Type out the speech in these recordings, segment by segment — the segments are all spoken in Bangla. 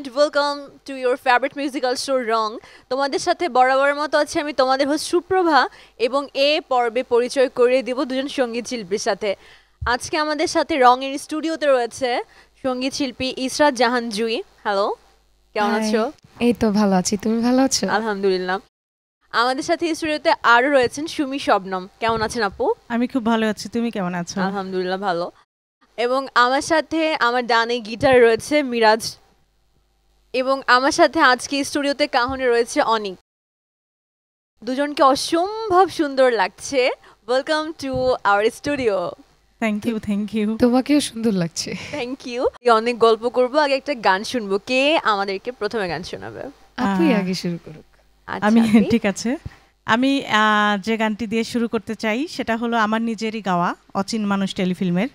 and welcome to your favorite musical show রং। তোমাদের সাথে বরাবরের মতো আছে আমি তোমাদের হোস্ট সুপ্রভা এবং পর্বে পরিচয় করিয়ে দিব দুজন সঙ্গীত শিল্পীর সাথে। আজকে আমাদের সাথে রঙের স্টুডিওতে রয়েছে সঙ্গীত শিল্পী ইসরাত জাহান জুই। হ্যালো, কেমন আছো? এই তো ভালো আছি, তুমি ভালো আছো? আলহামদুলিল্লাহ। আমাদের সাথে স্টুডিওতে আরো রয়েছেন সুমি শবনম। কেমন আছেন আপু? আমি খুব ভালো আছি, তুমি কেমন আছো? আলহামদুলিল্লাহ ভালো। এবং আমার সাথে আমার ডানে গিটার রয়েছে মিরাজ এবং আমার সাথে আজকে স্টুডিওতে কাহনে রয়েছে অনিক। দুজনকে অসম্ভব সুন্দর লাগছে। Welcome to our studio. Thank you. তোমাকেও সুন্দর লাগছে। Thank you. অনেক গল্প করবো, আগে একটা গান শুনবো। কে আমাদেরকে প্রথমে গান শোনাবে? আপনি আগে শুরু করুক। আমি ঠিক আছে, আমি যে গানটি দিয়ে শুরু করতে চাই সেটা হলো আমার নিজেরই গাওয়া অচিন মানুষ টেলিফিল্মের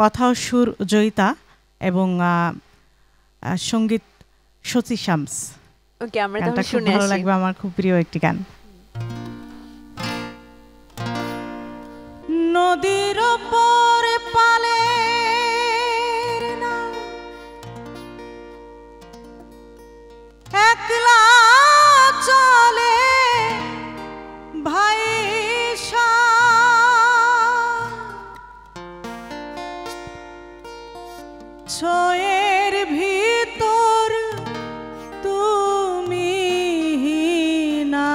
কথা ও সুর জয়িতা এবং সঙ্গীত শচী শামস। ওকে, আমরা গানটা খুব ভালো লাগবে, আমার খুব প্রিয় একটি গান। নদীর ওপরে পালে একলা চলে ভাইসা ছয়ের ভিতর তুমি না,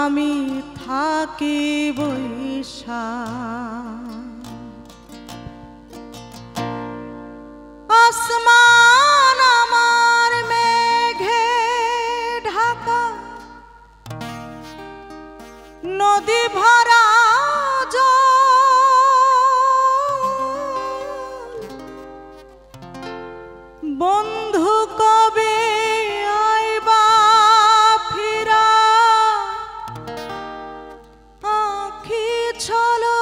আমি থাকি বৈশা আসমান আমার মেঘে ঢাকা, নদী ভরা বন্ধু কবে আইবা ফিরা, আঁখি ছলো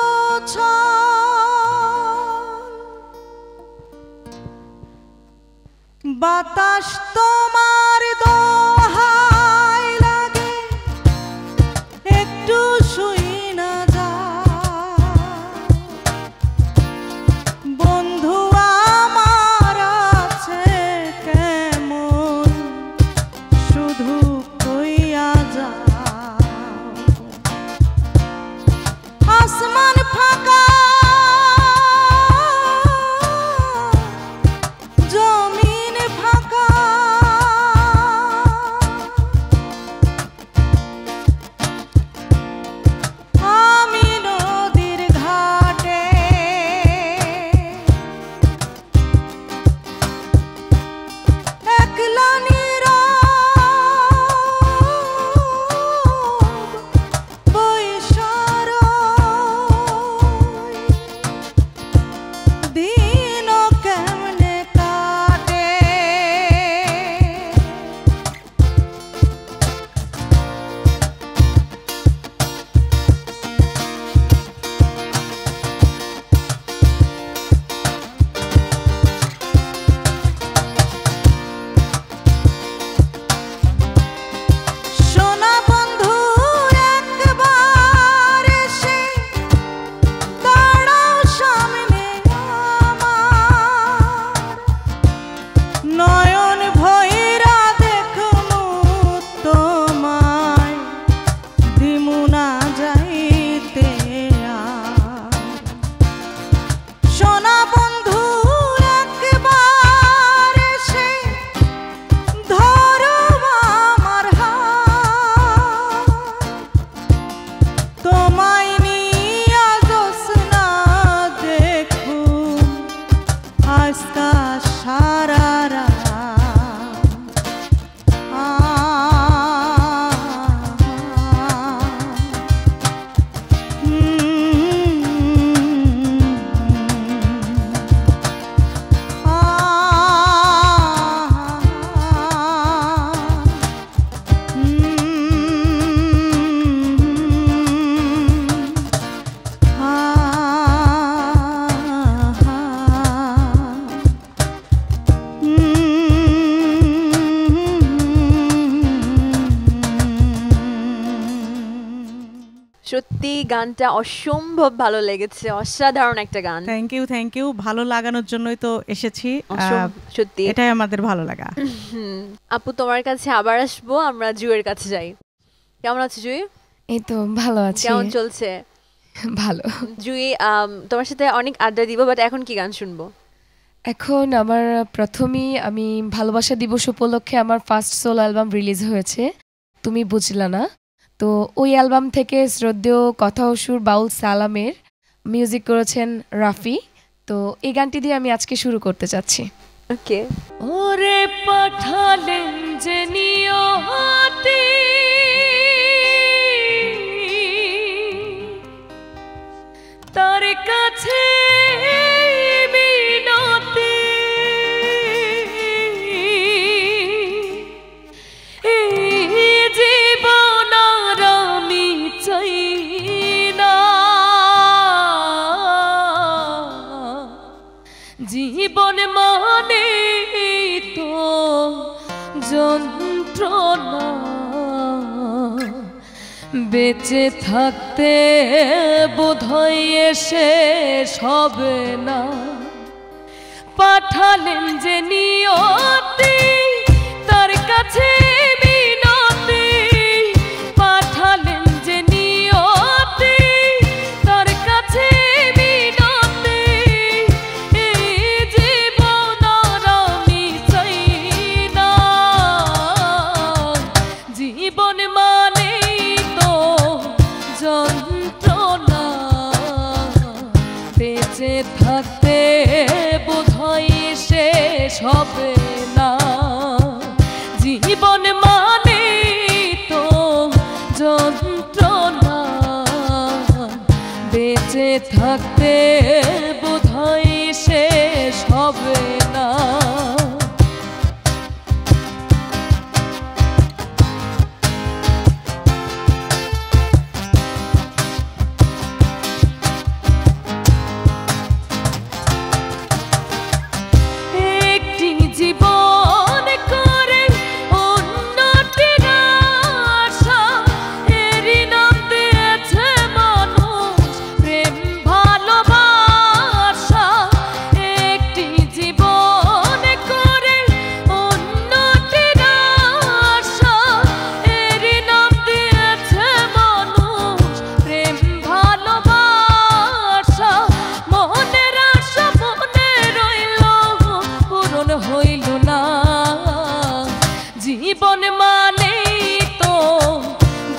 বাতাস তোমার দোহাই লাগে, একটু শুই না যা বন্ধু আমার আছে কেমন, শুধু কইয়া যা। আসমান ফাঁকা জমিন ফাঁকা, আমি নদীর ঘাটে একলা নীরব বৈশা রই, দিন কেমনে কাটে সোনা বন্ধু একবার এসে দাঁড়াও সামনে আমার, নয়ন ভৈরা দেখমু তোমায়, দিমু না যাইতে আর। সোনা বন্ধু একবার এসে ধরো আমার হাত, তোমায় নিয়া জোছনা দেখুন আজকা সারা রাত। সত্যি গানটা অসম্ভব ভালো লেগেছে, অসাধারণ একটা গান। থ্যাংক ইউ, ভালো লাগানোর জন্যই তো এসেছি, সত্যি এটাই আমাদের ভালো লাগা। আপু তোমার কাছে আবার আসবো, আমরা জুয়ের কাছে যাই। কেমন আছো জুই? এই তো ভালো আছি। কেমন চলছে? ভালো। জুই, তোমার সাথে অনেক আড্ডা দিব, বাট এখন কি গান শুনবো? এখন আমার প্রথমেই আমি ভালোবাসা দিবস উপলক্ষে আমার ফার্স্ট সোলো অ্যালবাম রিলিজ হয়েছে, তুমি বুঝলা না। তো ওই অ্যালবাম থেকে শ্রদ্ধেয় কথা ও সুর বাউল সালামের মিউজিক করেছেন রাফি। তো এই গানটি দিয়ে আমি আজকে শুরু করতে চাচ্ছি। ওকে। ওরে পাঠালেন যে নিয়তি তার কাছে মিনতি, এই জীবন আর আমি চাই না, জীবন মানে তো যন্ত্রণা, বেঁচে থাকতে বোধহয় শেষ হবে না। পাঠালেন যে নিয়তি তার কাছে মিনতি, পাঠালেন যে নিয়তি তার কাছে মিনতি, এই জীবন আর আমি চাই না, জীবন মানে তো যন্ত্রণা, বেঁচে থাকতে বোধহয় শেষ হবে না, জীবন মানে তো যন্ত্রণা, বেঁচে থাকতে বোধহয় শেষ হবে না। একটি জীবন করে উন্নতির আশা, এরই নাম দিয়েছে মানুষ প্রেম ভালোবাসা। একটি জীবন করে উন্নতির আশা, এরই নাম দিয়েছে মানুষ প্রেম ভালোবাসা। মনের আশা মনে রইল, পূরণ হইল না, জীবন মানে তো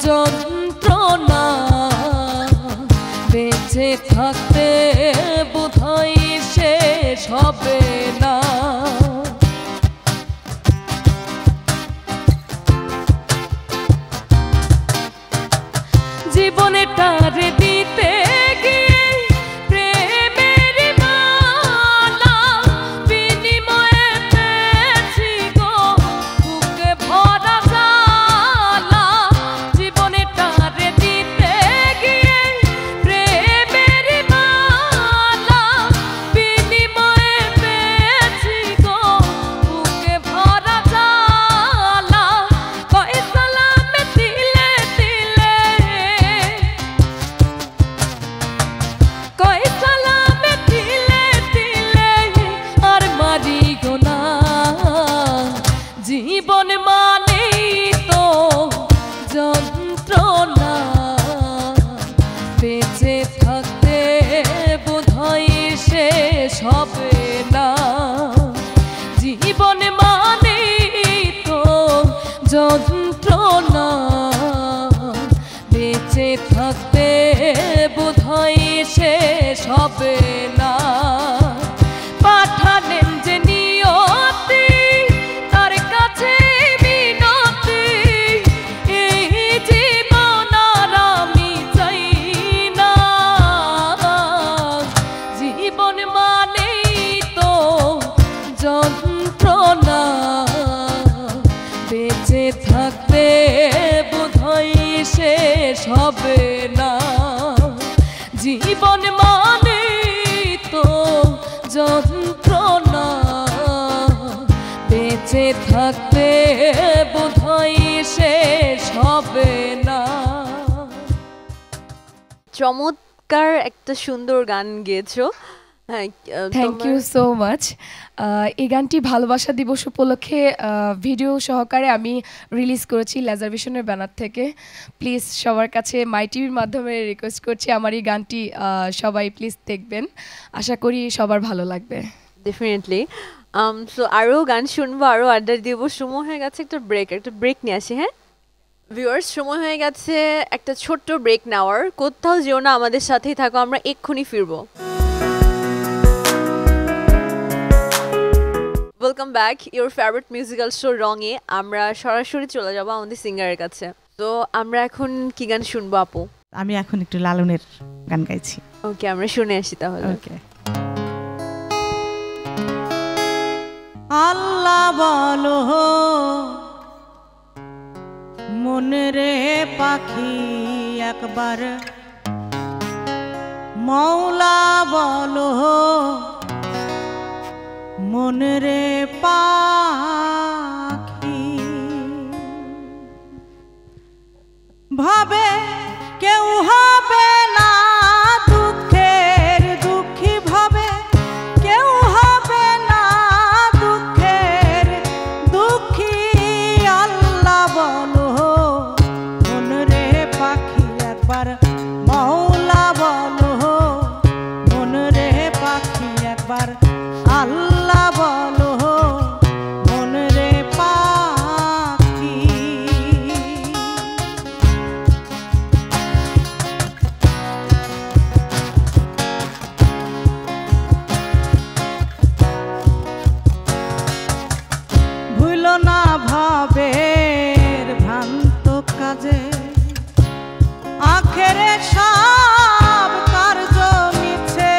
যন্ত্রণা, বেঁচে থাকতে বোধহয় শেষ হবে না। জীবনটারে দিতে গিয়ে প্রেমের মালা, বিনিময়ে পেয়েছি গো বুকে ভরা জ্বালা। জীবনটারে দিতে গিয়ে প্রেমের মালা, বিনিময়ে পেয়েছি গো বুকে ভরা জ্বালা। কয় সালামে তিলে তিলে, কয় সালামে তিলে তিলে আর মারি গো না, জীবন মানে তো যন্ত্রণা, বেঁচে থাকতে বোধহয় শেষ হবে না, জীবন মানে তো যন্ত্রণা, বেঁচে থাকতে বোধহয় শেষ হবে না। পাঠালেন যে নিয়তি তার কাছে মিনতি, এই জীবন আর আমি চাই না, জীবন মানে তো যন্ত্রণা, বেঁচে থাকতে বোধহয় শেষ হবে না, জীবন মানে তো যন্ত্রণা, বেঁচে থাকতে বোধহয় শেষ হবে না। চমৎকার একটা সুন্দর গান গেয়েছো। হ্যাঁ, থ্যাংক ইউ সো মাচ। এই গানটি ভালোবাসা দিবস উপলক্ষে ভিডিও সহকারে আমি রিলিজ করেছি লেজার ভিশনের ব্যানার থেকে। প্লিজ সবার কাছে মাই টিভির মাধ্যমে রিকোয়েস্ট করছি আমার এই গানটি সবাই প্লিজ দেখবেন, আশা করি সবার ভালো লাগবে। ডেফিনেটলি। সো আরও গান শুনবো, আরও আড্ডা দিব। সময় হয়ে গেছে একটা ব্রেক নিয়ে আসি। হ্যাঁ ভিউয়ার্স, সময় হয়ে গেছে একটা ছোট্ট ব্রেক নেওয়ার। কোথাও যেও না, আমাদের সাথেই থাকো, আমরা এক্ষুনি ফিরবো। Welcome back, your favourite musical show রঙে। আমরা সরাসরি চলে যাবো আমাদের সিঙ্গারের কাছে। তো আমরা এখন কি গান শুনবো আপু? আমি এখন একটু লালনের গান গাইছি। ওকে, আমরা শুনে আসি তাহলে। ওকে। আল্লাহ বলো মনে রে পাখি একবার, মৌলা বলো মনে রে পাখি, ভাবে কেউ হবে না দুঃখের দুঃখী, ভাবে কেউ হবে না দুঃখের দুঃখী। আল্লাহ বলো মনে রে পাখি একবার, মৌলা বলো মনে রে পাখি একবার, আল্লাহ বলো মনে রে পাখি। ভুলো না ভাবের ভ্রান্ত কাজে, আখেরে সব কার্য মিছে।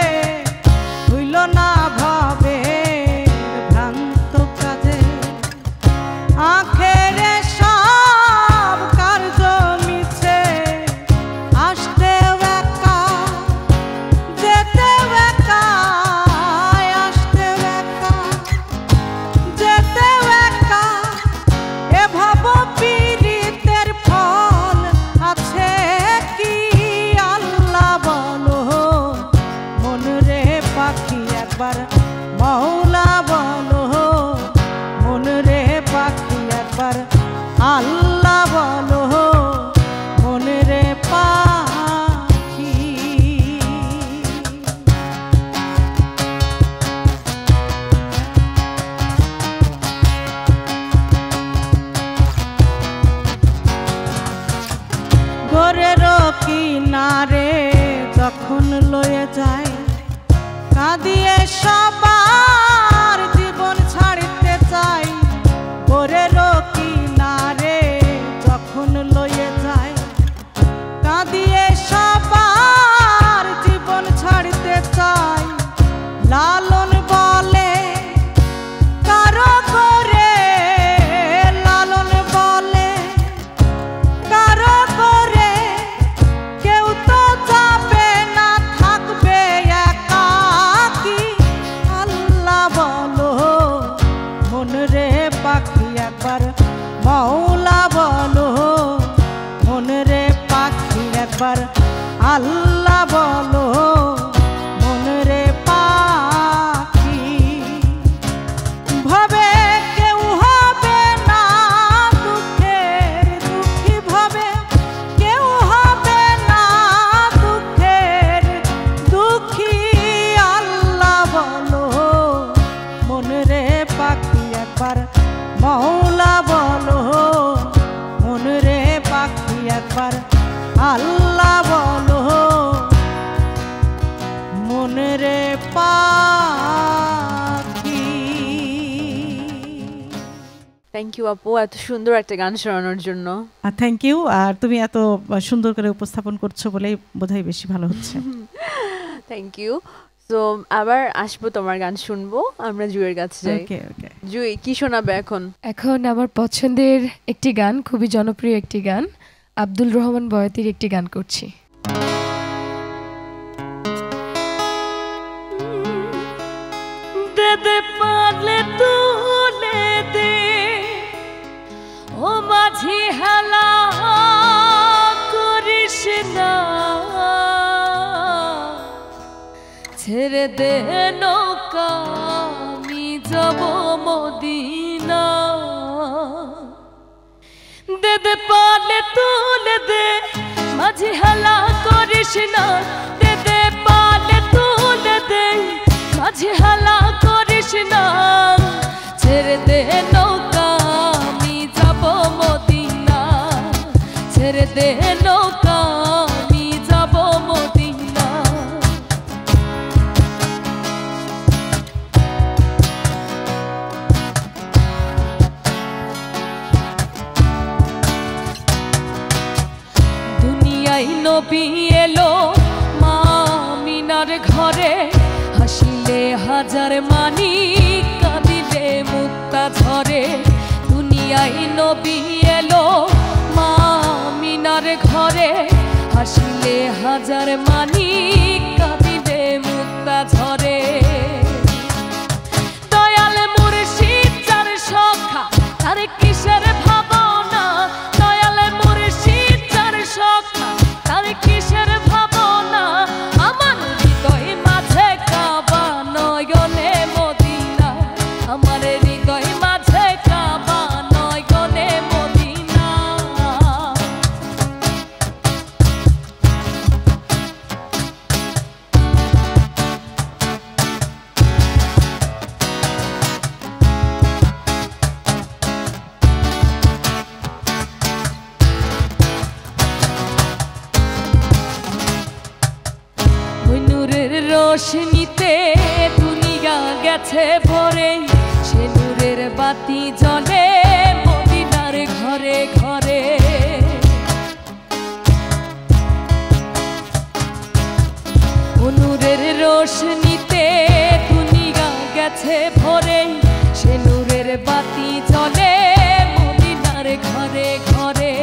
ভুলো না ভাবের ভ্রান্ত কাজে, আখেরে সব কার্য মিছে। আসতেও একা যেতেও একা, আসতেও একা যেতেও একা, এ ভাব পীড়িতের ফল আছে কি। আল্লাহ বলো মনে রে পাখি একবার, মৌলা বলো মনে রে পাখি একবার, আল্লাহ বলো মনে রে পাখি। ঘরের কিনারে যখন লয়ে যায়, কাঁদিয়ে সবার জীবন ছাড়তে চাই। ঘরের কিনারে যখন লয়ে যায়, কাঁদিয়ে সবার জীবন ছাড়তে চাই। লালন বলে কারো করে, লালন বলে কারো করে, কেউ তো যাবে না থাকবে একাকী। আল্লাহ বলো মনে রে পাখি একবার, মৌলা বলো মনে রে পাখি একবার, আল্লাহ বলো মনে রে পাখি। ভাবে কেউ হবে না দুঃখের দুঃখী, ভাবে কেউ হবে না দুঃখের দুঃখী। আল্লাহ বলো মনে রে পাখি একবার, মৌলা বলো মনে রে পাখি একবার, আল্লাহ বলো মনে রে পাখি। থ্যাংক ইউ আপু, এত সুন্দর একটা গান শোনানোর জন্য। Thank you. আর তুমি এত সুন্দর করে উপস্থাপন করছো বলেই বোধহয় বেশি ভালো হচ্ছে। Thank you. সো আবার আসবো, তোমার গান শুনবো। আমরা জুয়ের কাছে যাই। ওকে ওকে। জুই কি শোনাবে এখন? এখন আমার পছন্দের একটি গান, খুবই জনপ্রিয় একটি গান, আব্দুল রহমান বয়াতির একটি গান করছি। দে দে পারলে তুলে দে, ও মাঝি হেলা করিস না। ছেড়ে দে নৌকা আমি যাব মদিনা দে দে পালে তুলে দে মাঝি হেলা করিস না দে দে পালে তুলে দে মাঝি হেলা করিস না ছেড়ে দে নৌকা আমি যাব মদিনা ছেড়ে দে নৌকা আমি যাব মদিনা দুনিয়ায় নবী এলো মা মিনার ঘরে হাসিলে হাজার মানি কাঁদিলে মুক্তা ঝরে দুনিয়ায় নবী এলো মা মিনার ঘরে হাসিলে হাজার মানি কাঁদিলে মুক্তা ঝরে দয়াল মুর্শিদ যার সখা তার কিসের ভাবনা দয়াল মুর্শিদ যার সখা তার কিসের ভাবনা আমার হৃদয় মাঝে কাবা নয়নে মদিনা আমার হৃদয় মাঝে কাবা নয়নে মদিনা ওই নূরের রোশনীতে দুনিয়া গেছে ভরে সে নূরের বাতি জ্বলে মদিনার ঘরে ঘরে ও নূরের রোশনীতে দুনিয়া গেছে ভরে সে নূরের বাতি জ্বলে মদিনার ঘরে ঘরে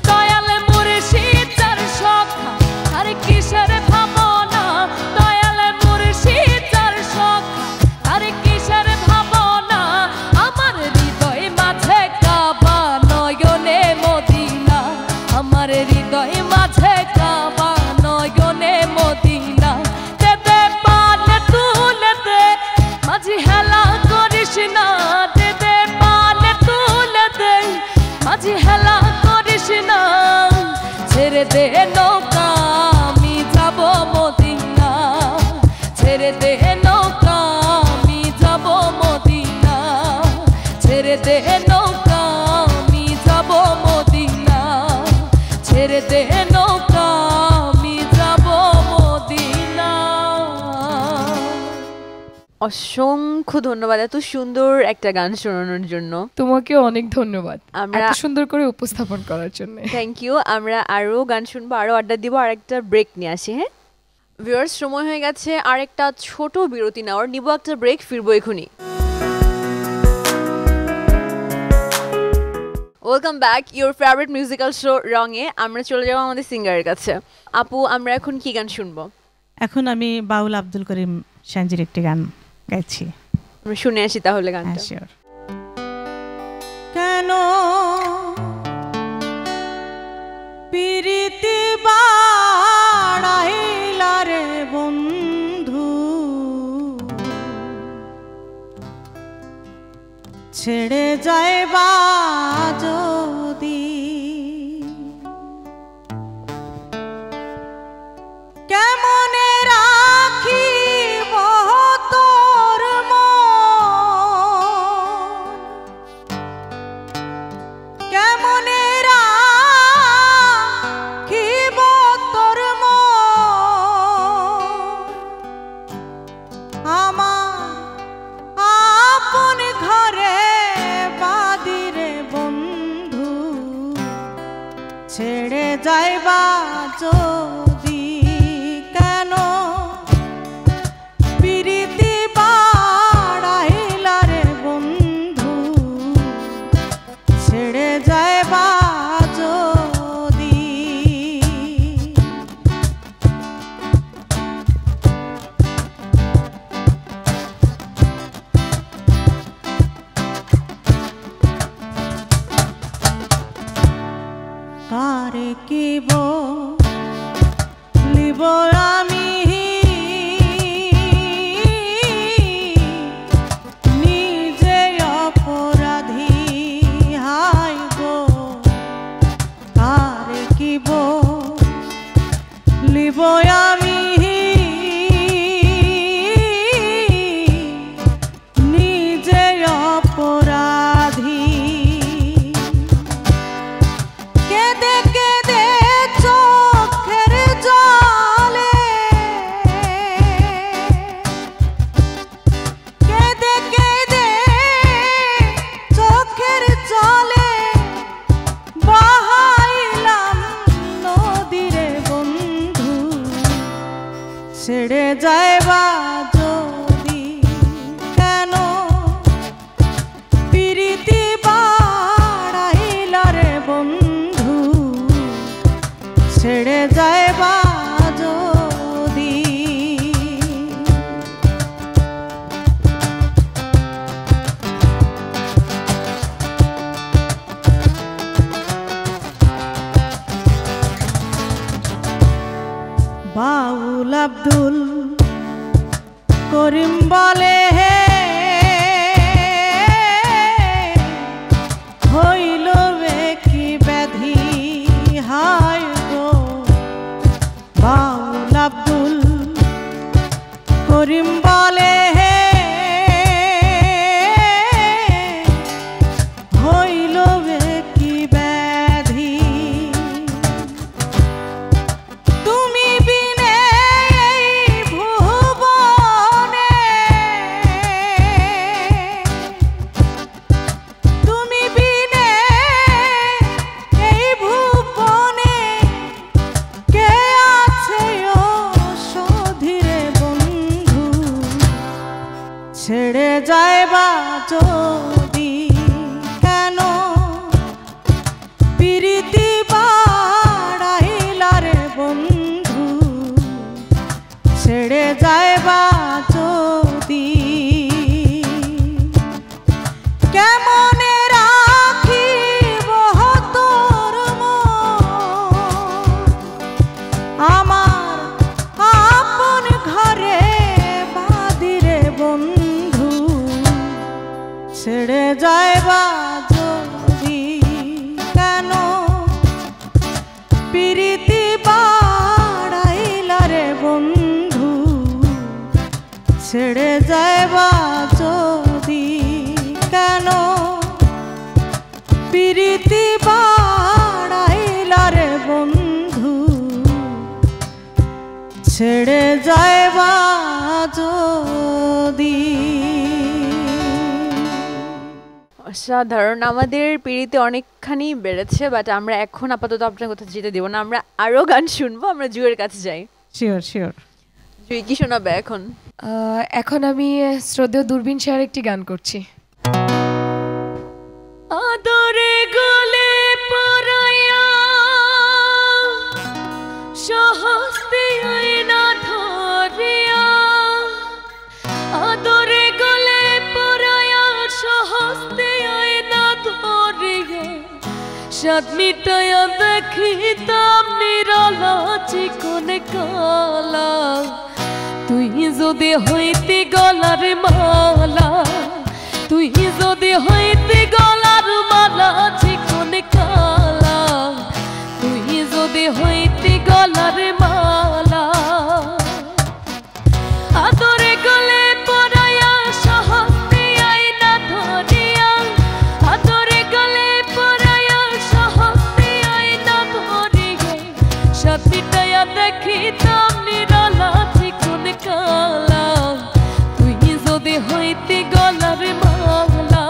দয়াল মুর্শিদ যার সখা আর কিসের ভাবনা দয়াল মুর্শিদ যার সখা আর কিসের ভাবনা আমার হৃদয় মাঝে কাবা নয়নে মদিনা আমার হৃদয় মাঝে কাবা নয়নে মদিনা দে দে পালে তুলে দে মাঝি হেলা করিস না দে দে পালে তুলে দে মাঝি হেলা করিস না ছেড়ে দে নৌকা আমি যাব মদিনা ছেড়ে দে নৌকা আমি যাব মদিনা ছেড়ে দে নৌকা আমি যাব মদিনা ছেড়ে দে নৌকা আমি যাব মদিনা অসংখ্য ধন্যবাদ এত সুন্দর একটা গান শোনানোর জন্য। তোমাকে অনেক ধন্যবাদ আমরা এত সুন্দর করে উপস্থাপন করার জন্য। Thank you. আমরা আরও গান শুনবো, আরও আড্ডা দিব, আর একটা ব্রেক নিয়ে আসি। হ্যাঁ ভিউয়ার্স, সময় হয়ে গেছে আর একটা ছোট বিরতি নেওয়ার। নিব একটা ব্রেক, ফিরবো এখনই। Welcome back, your favourite musical show রঙে। আমরা চলে যাবো আমাদের সিঙ্গারের কাছে। আপু, আমরা এখন কি গান শুনবো? এখন আমি বাউল আব্দুল করিম সাঞ্জির একটি গান গাইছি, আমরা শুনে আসি তাহলে গানটা। শিওর। কেন প্রীতি বাড়াইলা রে বন্ধু, ছেড়ে যাইবা যদি, কেমনে রাখিব তোর মন, কেমনে রাখিব তোর মন, আমার আপন ঘরে বাদিরে বন্ধু, ছেড়ে যাইবা যদি, কেন প্রীতি বাড়াইলা রে বন্ধু, ছেড়ে যাইবা যদি, কারে কি লিব আমি ছেড়ে যাইবা যদি কেন প্রীতি বাড়াইলা রে বন্ধু ছেড়ে যাইবা যদি কেমনে রাখিব তোর আমার আপন ঘরে বাদিরে বন্ধু ছেড়ে যাইবা যদি কেন প্রীতি বাড়াইলা রে বন্ধু ছেড়ে যাইবা যদি কেন প্রীতি বাড়াইলা রে বন্ধু ছেড়ে যাইবা যদি। অসাধারণ, আমাদের পিড়িতে অনেকখানি বেড়েছে, বাট আমরা এখন আপাতত আপনার কোথাও যেতে দেবো না, আমরা আরো গান শুনবো। আমরা জুয়ের কাছে যাই। Sure sure. জুই কি শোনাবে এখন? এখন আমি শ্রদ্ধেয় দূরবীন স্যার একটি গান করছি। আদরে গলে পরায়া সহস্তে আয়না ধরিয়া আদরে গলে পরায়া সহস্তে আয়না ধরিয়া সাত মিটায়া দেখিতাম নিরালা চিকন কালা তুই যদি হইতি গলার মালা তুই যদি হইতি গলার মালা চিকন কালা তুই যদি হইতি গলার মালা আদরে গলে পরায়া সহস্তে আয়না ধরিয়া আদরে গলে পরায়া সহস্তে আয়না ধরিয়া সাত মিটায়া দেখিতাম নিরালা চিকন কালা তুই যদি হইতি গলার মালা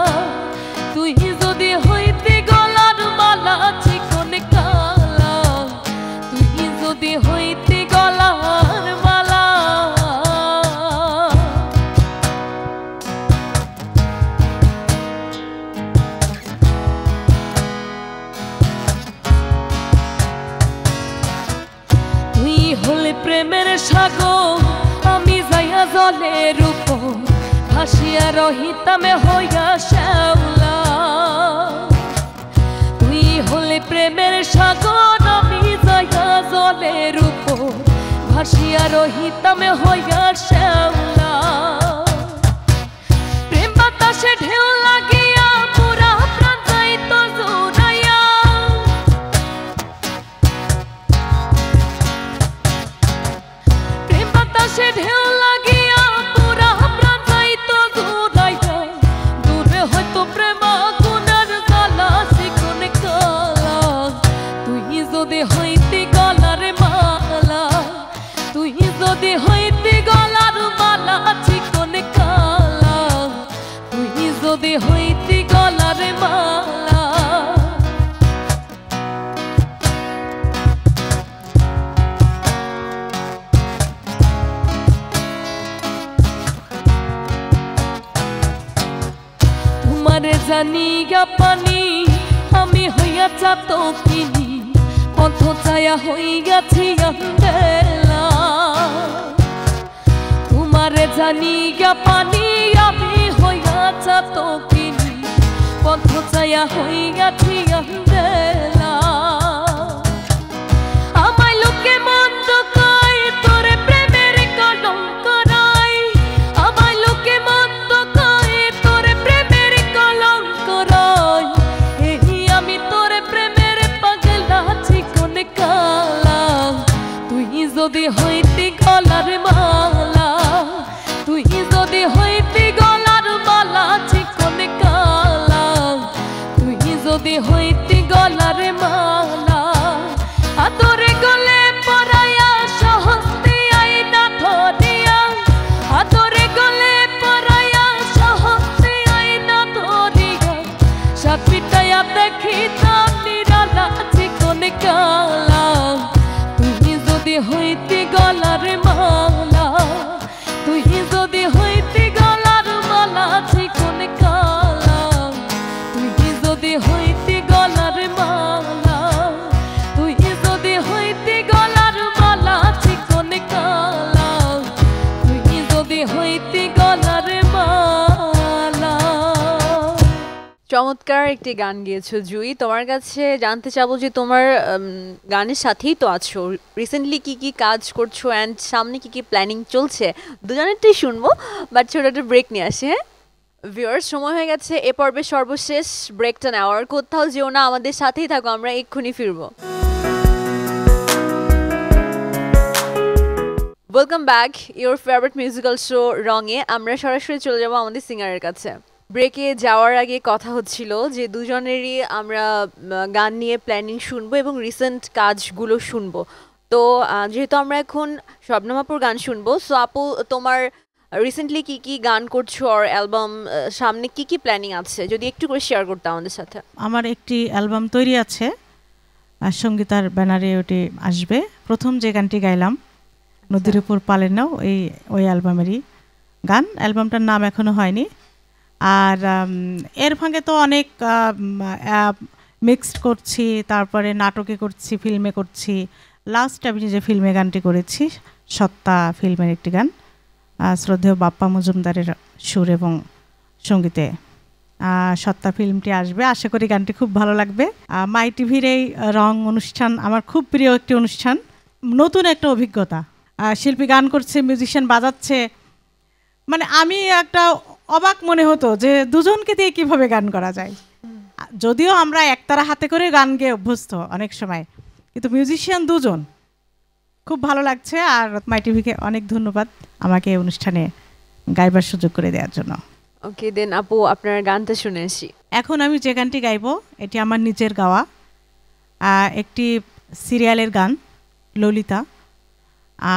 তুই যদি হইতি গলার মালা চিকন কালা তুই যদি হইতি গলার মালা তুই হলে প্রেমের সাগর আমি যাইয়া জলের উপর ভাসিয়া রহিতামে হইয়া শ্যাওলা তুই হলে প্রেমের সাগর আমি যাইয়া জলের উপর ভাসিয়া রহিতামে হইয়া শ্যাওলা প্রেম বাতাসে ঢেউ লাগিয়া পুরা প্রাণ যাইত জুড়াইয়া প্রেম বাতাসে ঢেউ লাগিয়া পুরা প্রাণ যাইত জুড়াইয়া দূরে হয়তো প্রেম আগুনের জ্বালা চিকন কালা তুই যদি হইতি গলার মালা তুই যদি হইতি গলার মালা চিকন কালা তুই যদি হইতি গলার মালা তোমারে জানিয়া পানি আমি হইয়া চাতকিনি পথ ছায়া হইয়াছি আন্দেলা তোমারে জানিয়া পানি আমি হইয়া চাতকিনি পথ ছায়া হইয়াছি আন্দেলা আমায় লোকে মন্দ কয় তোরে প্রেমের কলঙ্ক রাই আমায় লোকে মন্দ কয় তোরে প্রেমের কলঙ্ক রাই এই আমি তোরে প্রেমের পাগলা চিকন কালা তুই যদি হইতি গলার মালা তুই যদি হইতি গলার মালা চিকন কালা তুই যদি হইতি গলার মালা আদরে গলে পরায়া সহস্তে আয়না ধরিয়া আদরে গলে পরায়া সহস্তে আয়না ধরিয়া সাত পিটায়া দেখিতাম নিরালা চিকন কালা তুই যদি হইতি গলার মালা তুই যদি হইতি গলার চমৎকার একটি গান গেয়েছো জুই। তোমার কাছে জানতে চাবো যে তোমার গানের সাথেই তো আছো, রিসেন্টলি কি কি কাজ করছো অ্যান্ড সামনে কি কি প্ল্যানিং চলছে, দুজনেরটাই শুনবো, বাট ছোট একটা ব্রেক নিয়ে আসি। হ্যাঁ ভিউয়ার্স, সময় হয়ে গেছে এ পর্বের সর্বশেষ ব্রেকটা নেওয়ার। কোথাও যেও না, আমাদের সাথেই থাকো, আমরা এক্ষুনি ফিরবো। Welcome back, your favourite musical show রঙে। আমরা সরাসরি চলে যাবো আমাদের সিঙ্গারের কাছে। ব্রেকে যাওয়ার আগে কথা হচ্ছিল যে দুজনেরই আমরা গান নিয়ে প্ল্যানিং শুনবো এবং রিসেন্ট কাজগুলো শুনবো। তো যেহেতু আমরা এখন শবনম আপুর গান শুনবো, সো আপু তোমার রিসেন্টলি কি কি গান করছো আর অ্যালবাম সামনে কি কি প্ল্যানিং আছে যদি একটু করে শেয়ার করতে আমাদের সাথে। আমার একটি অ্যালবাম তৈরি আছে, আর সঙ্গীতার ব্যানারে ওটি আসবে। প্রথম যে গানটি গাইলাম নদীর উপর পালে নাও, ওই অ্যালবামেরই গান। অ্যালবামটার নাম এখনো হয়নি। আর এর ফাঁকে তো অনেক মিক্সড করছি, তারপরে নাটকে করছি, ফিল্মে করছি। লাস্ট আমি যে ফিল্মে গানটি করেছি, সত্তা ফিল্মের একটি গান, শ্রদ্ধেয় বাপ্পা মজুমদারের সুর এবং সঙ্গীতে সত্তা ফিল্মটি আসবে। আশা করি গানটি খুব ভালো লাগবে। মাই টিভির এই রং অনুষ্ঠান আমার খুব প্রিয় একটি অনুষ্ঠান, নতুন একটা অভিজ্ঞতা। শিল্পী গান করছে, মিউজিশিয়ান বাজাচ্ছে, মানে আমি একটা অবাক মনে হতো যে দুজনকে দিয়ে কীভাবে গান করা যায়। যদিও আমরা একতারা হাতে করে গান গেয়ে অভ্যস্ত অনেক সময়, কিন্তু মিউজিশিয়ান দুজন, খুব ভালো লাগছে। আর মাই টিভিকে অনেক ধন্যবাদ আমাকে এই অনুষ্ঠানে গাইবার সুযোগ করে দেওয়ার জন্য। ওকে দেন আপু, আপনার গানটা শুনে আসি। এখন আমি যে গানটি গাইবো এটি আমার নিজের গাওয়া একটি সিরিয়ালের গান, ললিতা,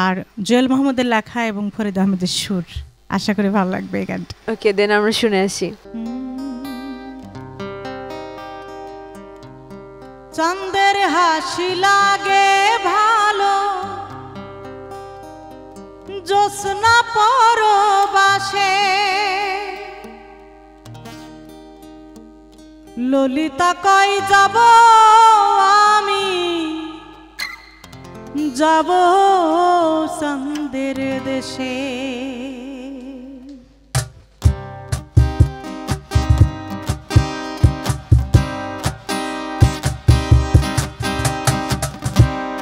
আর জুয়েল মাহমুদের লেখা এবং ফরিদ আহমেদের সুর। আশা করি ভালো লাগবে এই গানটা। ওকে দেন আমরা শুনে আসি। চাঁদের হাসি লাগে ভালো, জ্যোৎস্না পরবাসে, ললিতা কই যাব আমি, যাব চাঁদের দেশে।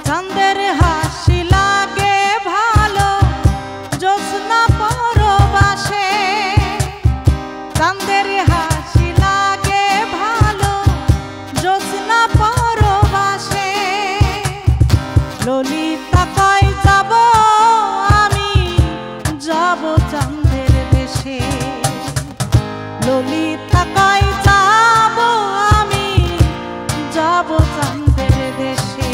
চাঁদের হাসি লাগে ভালো, জ্যোৎস্না পরবাসে, চাঁদের হাসি লাগে ভালো, জ্যোৎস্না পরবাসে, ললিতা কই যাব আমি, যাব চাঁদের দেশে, ললিতা কই যাব আমি, যাব চাঁদের দেশে।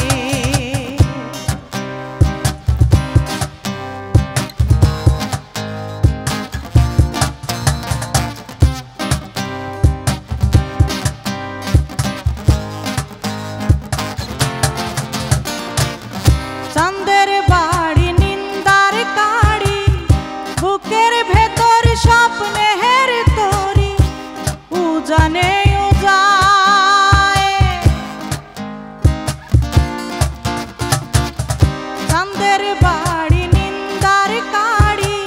চাঁদের বাড়ি নিন্দার কাড়ি, বুকের ভেতর স্বপ্নের তরি, উজানে উজায়। চাঁদের বাড়ি নিন্দার কাড়ি,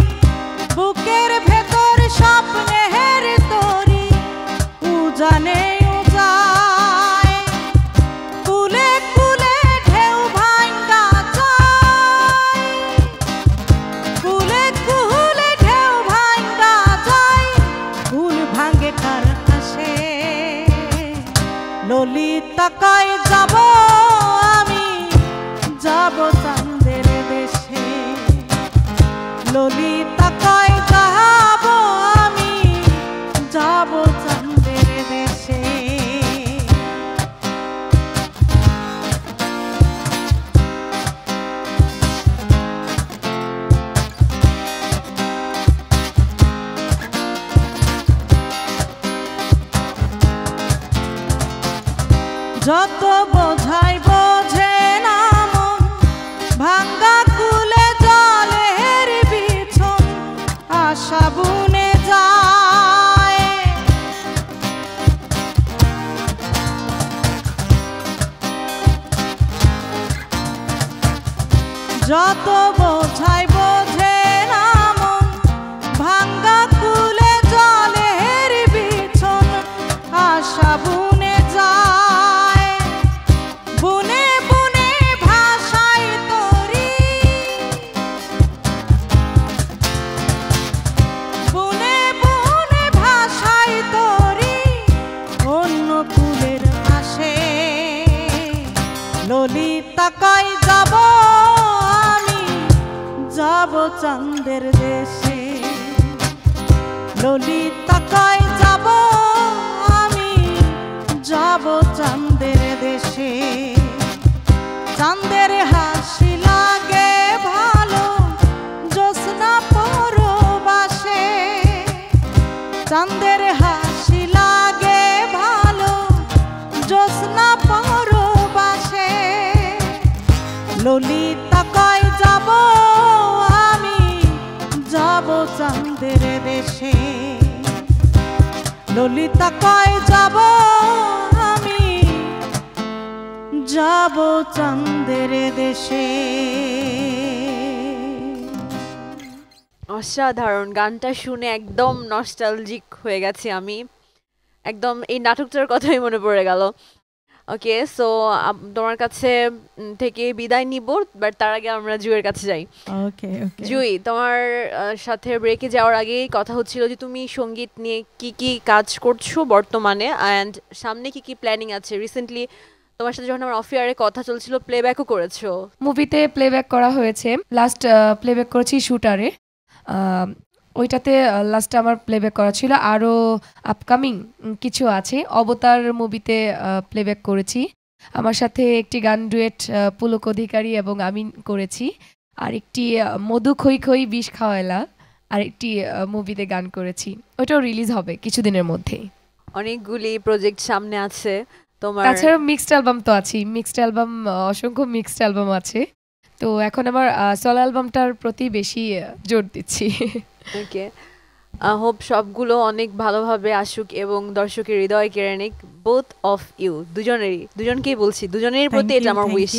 বুকের ভেতর স্বপ্নের তরি, উজানে উজায়। কুলে কুলে ঢেউ ভাঙ্গা যায়, কুলে কুলে ঢেউ ভাঙ্গা যায়, কুল ভাঙ্গে কার আসে, ললিতা কই যাব আমি, যাব চাঁদের দেশে, ললিতা কই যাব আমি, যাব চাঁদের দেশে। যত বোঝাই বোঝে না মন, ভাঙ্গা কুলে জলের বিছন, আশা বুনে যায়। যত বোঝাই বোঝে না মন, ভাঙ্গা কুলে জলের বিছন, আশা চাঁদের দেশে। ললিতা কয় যাব আমি, যাব চাঁদের দেশে। চাঁদের হাসি লাগে ভালো জ্যোৎস্না পরবাসে। চাঁদের হাসি লাগে ভালো জ্যোৎস্না পরবাসে। ললিতা কয় যাব আমি, যাব চাঁদের দেশে। ললিতা কয় যাব আমি, যাব চাঁদের দেশে। অসাধারণ, গানটা শুনে একদম নস্টালজিক হয়ে গেছি আমি, একদম এই নাটকটার কথাই মনে পড়ে গেল। ওকে, সো তোমার কাছে থেকে বিদায় নিব, বাট তার আগে আমরা জুয়ের কাছে যাই। ওকে ওকে জুই, তোমার সাথে ব্রেকে যাওয়ার আগেই কথা হচ্ছিল যে তুমি সঙ্গীত নিয়ে কি কি কাজ করছো বর্তমানে, অ্যান্ড সামনে কি কি প্ল্যানিং আছে। রিসেন্টলি তোমার সাথে যখন আমার অফ এয়ারে কথা চলছিল প্লেব্যাকও করেছো। মুভিতে প্লেব্যাক করা হয়েছে, লাস্ট প্লেব্যাক করেছি শুটারে, ওইটাতে লাস্টে আমার প্লেব্যাক করা ছিল। আরও আপকামিং কিছু আছে, অবতার মুভিতে প্লেব্যাক করেছি। আমার সাথে একটি গান ডুয়েট পুলক অধিকারী এবং আমি করেছি। আর একটি মধু খই খই বিষ খাওয়াইলা আর একটি মুভিতে গান করেছি, ওইটাও রিলিজ হবে কিছুদিনের মধ্যেই। অনেকগুলি প্রজেক্ট সামনে আছে তোমার। তাছাড়া মিক্সড অ্যালবাম তো আছেই, মিক্সড অ্যালবাম, অসংখ্য মিক্সড অ্যালবাম আছে। তো এখন আমার সোলো অ্যালবামটার প্রতি বেশি জোর দিচ্ছি। ওকে, হোপ সবগুলো অনেক ভালোভাবে আসুক এবং দর্শকের হৃদয় কেড়ে নিক। বোথ অফ ইউ, দুজনকেই বলছি, দুজনের প্রতি এটা আমার উইশ।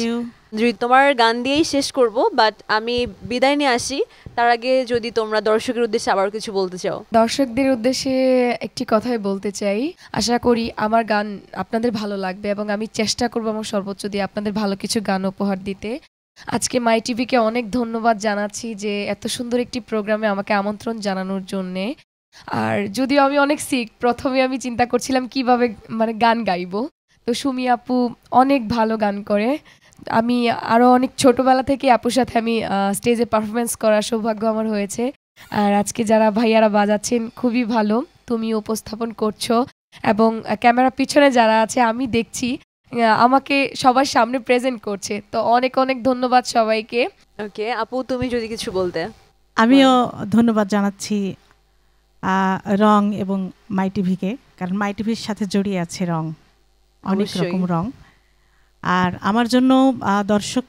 যদি তোমার গান দিয়েই শেষ করব, বাট আমি বিদায় নিয়ে আসি তার আগে যদি তোমরা দর্শকের উদ্দেশ্যে আবার কিছু বলতে চাও। দর্শকদের উদ্দেশ্যে একটি কথাই বলতে চাই, আশা করি আমার গান আপনাদের ভালো লাগবে এবং আমি চেষ্টা করবো আমার সর্বোচ্চ দিয়ে আপনাদের ভালো কিছু গান উপহার দিতে। আজকে মাই টিভিকে অনেক ধন্যবাদ জানাচ্ছি যে এত সুন্দর একটি প্রোগ্রামে আমাকে আমন্ত্রণ জানানোর জন্যে। আর যদিও আমি অনেক সিক, প্রথমে আমি চিন্তা করছিলাম কিভাবে মানে গান গাইবো, তো সুমি আপু অনেক ভালো গান করে। আমি আরও অনেক ছোটোবেলা থেকে আপুর সাথে আমি স্টেজে পারফরমেন্স করার সৌভাগ্য আমার হয়েছে। আর আজকে যারা ভাইয়ারা বাজাচ্ছেন খুবই ভালো, তুমি উপস্থাপন করছো এবং ক্যামেরা পিছনে যারা আছে আমি দেখছি আমাকে সবার সামনে প্রেজেন্ট করছে, তো অনেক অনেক ধন্যবাদ সবাইকে। ওকে আপু, তুমি যদি কিছু বলতে। আমিও ধন্যবাদ জানাচ্ছি রং এবং মাই টিভিকে, কারণ মাই টিভির সাথে জড়িয়ে আছে রং, অনেক রকম রং। আর আমার জন্য দর্শক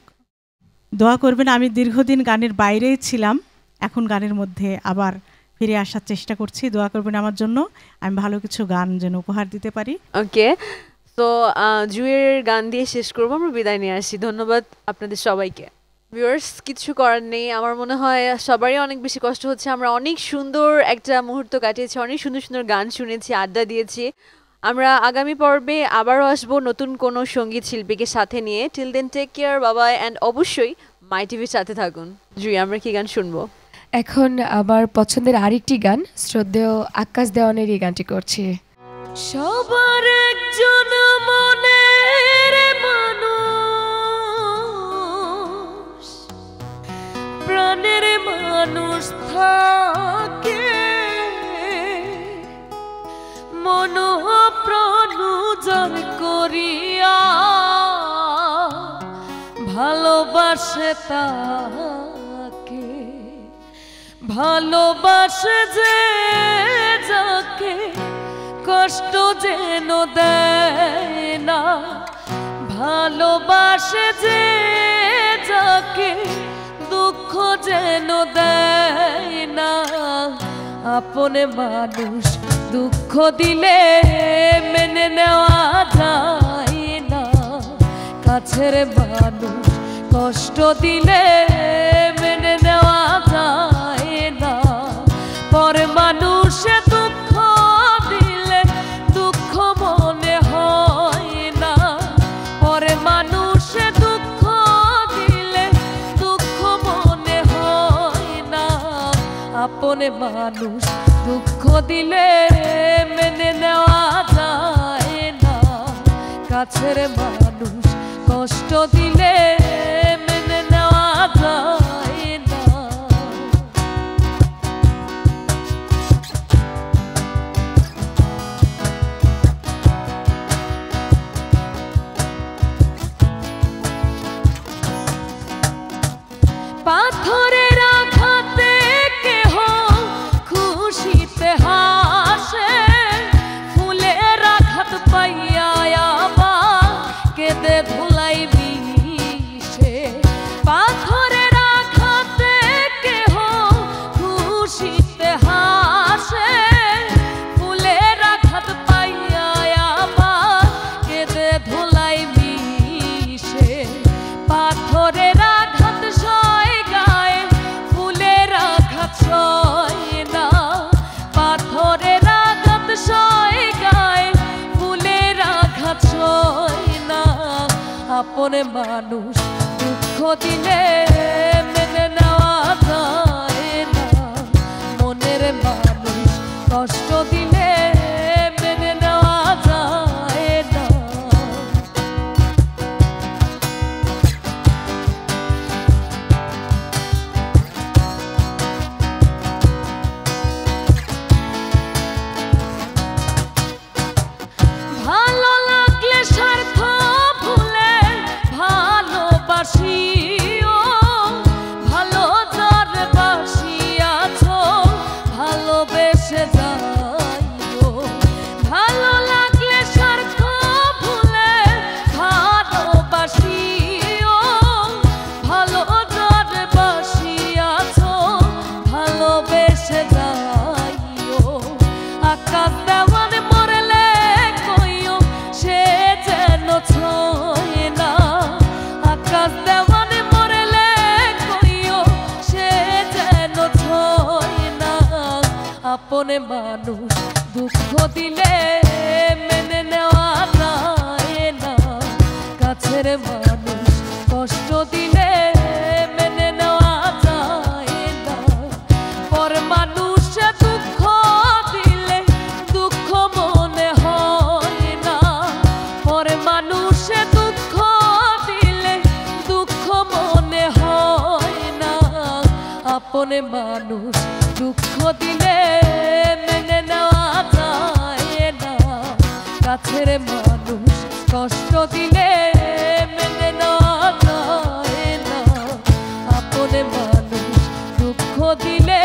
দোয়া করবেন। আমি দীর্ঘদিন গানের বাইরেই ছিলাম, এখন গানের মধ্যে আবার ফিরে আসার চেষ্টা করছি। দোয়া করবেন আমার জন্য, আমি ভালো কিছু গান যেন উপহার দিতে পারি। ওকে, তো জুয়ের গান দিয়ে শেষ করবো, আমরা বিদায় নিয়ে আসি। ধন্যবাদ আপনাদের সবাইকে। ভিউয়ার্স, কিছু করার নেই, আমার মনে হয় সবারই অনেক বেশি কষ্ট হচ্ছে। আমরা অনেক সুন্দর একটা মুহূর্ত কাটিয়েছি, অনেক সুন্দর সুন্দর গান শুনেছি, আড্ডা দিয়েছি। আমরা আগামী পর্বে আবারও আসবো নতুন কোনো সঙ্গীত শিল্পীকে সাথে নিয়ে। টিল দেন টেক কেয়ার, বাবাই, অ্যান্ড অবশ্যই মাই টিভির সাথে থাকুন। জুই, আমরা কি গান শুনবো? এখন আমার পছন্দের আরেকটি গান শ্রদ্ধেয় আকাশ দেওয়ানের এই গানটি করছি। সবার একজন মনের মানুষ, প্রাণের মানুষ থাকে, মন প্রাণ উজাড় করিয়া ভালোবাসে তাকে, ভালোবাসে যে যাকে কষ্ট যেন দেয় না, ভালোবাসে যে যাকে দুঃখ যেন দেয় না। আপন মানুষ দুঃখ দিলে মেনে নেওয়া যায় না, কাছের মানুষ কষ্ট দিলে মেনে নেওয়া যায় না। পর মানুষে দুঃখ দিলে দুঃখ মনে হয় না, পরে মানুষে দুঃখ দিলে দুঃখ মনে হয় না। আপন মানুষ দুঃখ দিলে মেনে নেওয়া যায় না, কাছের মানুষ কষ্ট দিলে মেনে নেওয়া যায় না। আপন মানুষ দুঃখ দিলে মেনে নেওয়া যায় না, মনের মানুষ কষ্ট দিলে মেনে নেওয়া যায় না। ভালো লাগলে স্বার্থ ভুলে ভালোবাসিও, ভালো যার বাসিয়াছো ভালোবেসে যাইও। ভালো লাগলে স্বার্থ ভুলে ভালোবাসিও, ভালো যার বাসিয়াছো ভালোবেসে যাইও। আকাশ দেওয়ান মরলে কইও সে যেন ছয় না, আকাশ দেওয়ান মরলে কইও সে যেন ছয় না। আপন মানুষ দুঃখ দিলে মেনে নেওয়া যায় না, কাছের মানুষ কষ্ট দিলে মেনে নেওয়া যায় না। পর মানুষে দুঃখ দিলে দুঃখ মনে হয় না, পর মানুষে দুঃখ দিলে দুঃখ মনে হয় না। আপন মানুষ দুঃখ দিলে মেনে নেওয়া যায় না, কাছের মানুষ কষ্ট দিলে মেনে নেওয়া যায় না। আপন মানুষ দুঃখ দিলে